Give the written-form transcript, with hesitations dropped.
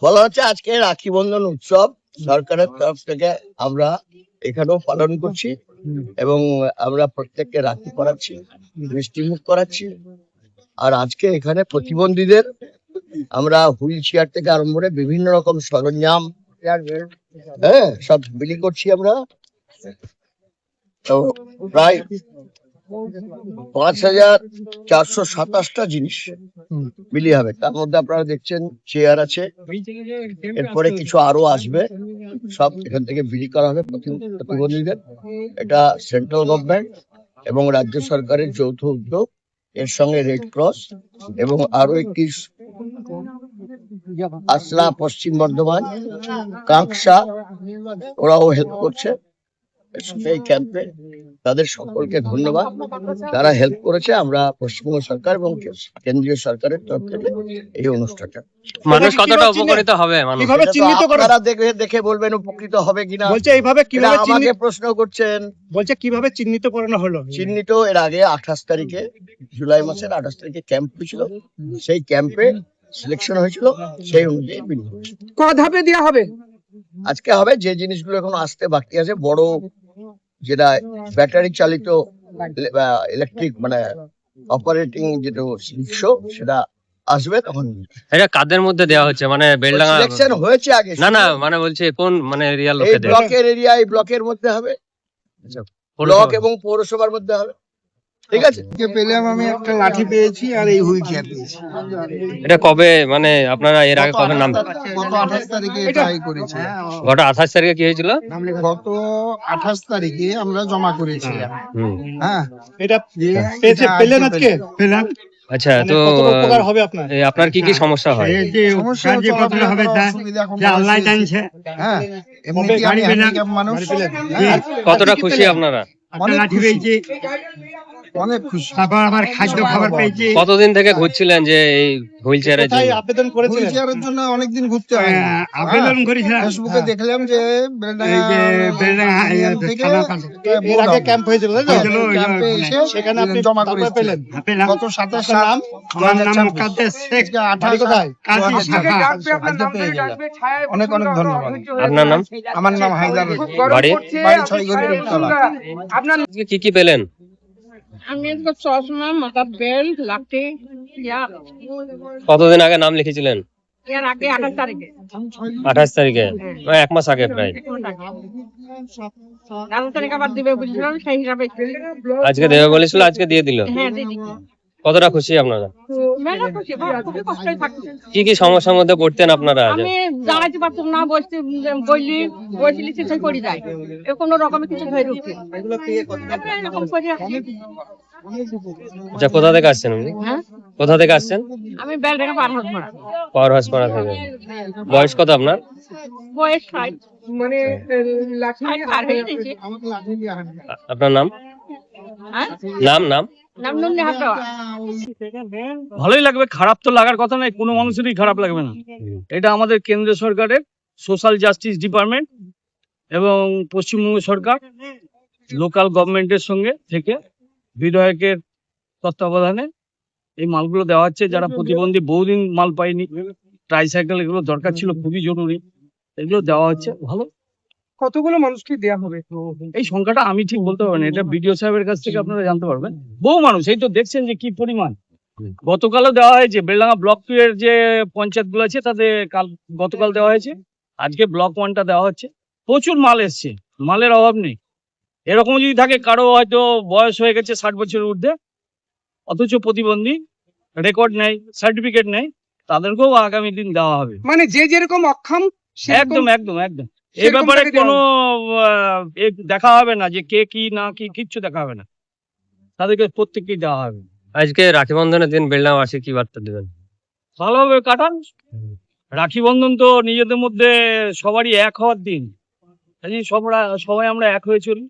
বলা হচ্ছে আজকে রাখি বন্ধন উৎসব সরকারের তরফ থেকে আমরা এখানেও পালন করছি এবং আমরা প্রত্যেককে রাখি পরাচ্ছি, মিষ্টিমুখ করাচ্ছি। আর আজকে এখানে প্রতিবন্ধীদের আমরা হুইল চেয়ার থেকে আরম্ভ করে বিভিন্ন রকম সরঞ্জাম সব বিলি করছি আমরা। তো প্রায় ৫,৪২৭টা জিনিস বিলি হবে। তার মধ্যে আপনারা দেখছেন চেয়ার আছে, এরপরে কিছু আরো আসবে, সব এখান থেকে বিলি করা হবে প্রতিবন্ধীদের। এটা সেন্ট্রাল গভর্নমেন্ট এবং রাজ্য সরকারের যৌথ উদ্যোগ, এর সঙ্গে রেড ক্রস এবং আরো একটি আসলা পশ্চিম বর্ধমান কাঁকসা ওরাও হেল্প করছে এই ক্যাম্পে। তাদের সকলকে ধন্যবাদ যারা হেল্প করেছে। আমরা পশ্চিমবঙ্গ সরকার এবং কেন্দ্রীয় সরকারের তরফ থেকে এই অনুষ্ঠানটা। মানুষ কতটা উপকৃত হবে, আপনারা দেখে বলবেন উপকৃত হবে কিনা। বলছে এইভাবে কিভাবে আমাকে প্রশ্ন করছেন, বলছে কিভাবে চিহ্নিত করানো হলো? চিহ্নিত এর আগে 28 তারিখে, জুলাই মাসের 28 তারিখে ক্যাম্প হয়েছিল, সেই ক্যাম্পে সিলেকশন হয়েছিল, সেই অনুযায়ী ক ধাপে দেওয়া হবে? আজকে হবে যে জিনিসগুলো এখন আসতে বাকি আছে, বড় যেটা ব্যাটারি চালিত ইলেকট্রিক মানে অপারেটিং যেটা রিক্সা, সেটা আসবে তখন। এটা কাদের মধ্যে দেওয়া হচ্ছে, মানে বেলডাঙ্গা সিলেকশন হয়েছে আগে? না মানে বলছে কোন মানে এরিয়ার এই লোকেদের? ব্লকের এরিয়া, এই ব্লকের মধ্যে হবে, ব্লক এবং পৌরসভার মধ্যে হবে। ঠিক আছে। পেলাম আমি একটা লাঠি পেয়েছি আর এই হুইল চেয়ার পেয়েছি। এটা কবে মানে আপনারা এর আগে কবে নাম? গত 28 তারিখে এটাই করেছি। গত 28 তারিখে কি হয়েছিল? গত 28 তারিখে আমরা জমা করেছিলাম। হ্যাঁ, এটা পেলেন আজকে? পেলাম। আচ্ছা, তো উপকার হবে আপনার? আপনার কি কি সমস্যা হয়? সমস্যা যে কতটা হবে যা আল্লাহ জানছে। হ্যাঁ, এমনি কি আমি হ্যান্ডিক্যাপ মানুষ। কতটা খুশি আপনারা? লাঠি পেয়েছি, অনেক খুশি। তারপর আবার খাদ্য খাবার পেয়েছি। কতদিন থেকে ঘুরছিলেন যে এই হুইল চেয়ারের জন্য? আবেদন করেছিলেন? হুইল চেয়ারের জন্য অনেকদিন ঘুরতে হয়। আবেদন করেছিলাম, ফেসবুকে দেখলাম যে এর আগে ক্যাম্প হয়েছিল, ক্যাম্পে এসে সেখানে আপনি জমা করেছিলেন। গত 27 সাল নাম মুকাদ্দেস শেখ 28 কোথায় অনেক অনেক ধন্যবাদ। আপনার নাম? আমার নাম হায়দার। বাড়ি? বাড়ি 6 গরিবতলা। আপনার কি পেলেন? আমি চশমা, মাথার বেল্ট, লাঠি। কতদিন আগে নাম লিখেছিলেন? এর আগে 28 তারিখে। 28 তারিখে, এক মাস আগে প্রায়। আবার দিবে বুঝলাম, সেই হিসাবে আজকে দেবে বলেছিল, আজকে দিয়ে দিল। হ্যাঁ, দিয়ে দিচ্ছি। কতটা খুশি আপনারা? মেলা খুশি, খুবই কষ্টই থাকছে। কি কি সমস্যার মধ্যে পড়তেন আপনারা? আমি দাঁড়াইতে পারতাম না, বসলি সেই পড়ে যায়, এ কোনো রকমের কিছু ধরে উঠছে। এরকম করে আসছি। আচ্ছা, কোথা থেকে আসছেন আপনি? হ্যাঁ, কোথা থেকে আসছেন? আমি বেলডাঙ্গা পাওয়ার হাউস পাড়া থেকে। বয়স কত আপনার? বয়স 60। মানে পার হয়ে গেছে। আপনার নাম? হ্যাঁ, নাম নাম নুন্নি হাটাওয়া। ভালোই লাগবে, খারাপ তো লাগার কথা নয়, কোনো মানুষেরই খারাপ লাগবে না। এটা আমাদের কেন্দ্র সরকারের সোশ্যাল জাস্টিস ডিপার্টমেন্ট এবং পশ্চিমবঙ্গ সরকার লোকাল গভর্নমেন্টের সঙ্গে থেকে বিধায়কের তত্ত্বাবধানে এই মালগুলো দেওয়া হচ্ছে। যারা প্রতিবন্ধী, বহুদিন মাল পায়নি, ট্রাইসাইকেল, এগুলো দরকার ছিল, খুবই জরুরি, এগুলো দেওয়া হচ্ছে। ভালো। কতগুলো মানুষকে দেয়া হবে? এই সংখ্যাটা আমি ঠিক বলতে পারবো না, এটা বিডিও সাহেবের কাছ থেকে আপনারা জানতে পারবেন। বহু মানুষ, এই তো দেখছেন যে কি পরিমাণ। গতকালও দেওয়া হয়েছে, বেলডাঙ্গা ব্লক 2 এর যে পঞ্চায়েত গুলো আছে তাদের গতকাল দেওয়া হয়েছে, আজকে ব্লক 1টা দেওয়া হচ্ছে। প্রচুর মাল এসছে, মালের অভাব নেই। এরকম যদি থাকে কারো হয়তো বয়স হয়ে গেছে 60 বছরের ঊর্ধ্বে, অথচ প্রতিবন্ধী, রেকর্ড নেই, সার্টিফিকেট নেই, তাদেরকেও আগামী দিন দেওয়া হবে। মানে যে যেরকম অক্ষম একদম এই ব্যাপারে কোনো দেখা হবে না যে কে কি না কি, কিচ্ছু দেখা হবে না, তাদেরকে প্রত্যেককেই দেওয়া হবে। আজকে রাখি বন্ধনের দিন বেলডাঙ্গাবাসী কি বার্তা দেবেন? ভালোভাবে কাটান। রাখি বন্ধন তো নিজেদের মধ্যে সবারই এক হওয়ার দিন, সবাই আমরা এক হয়ে চলি।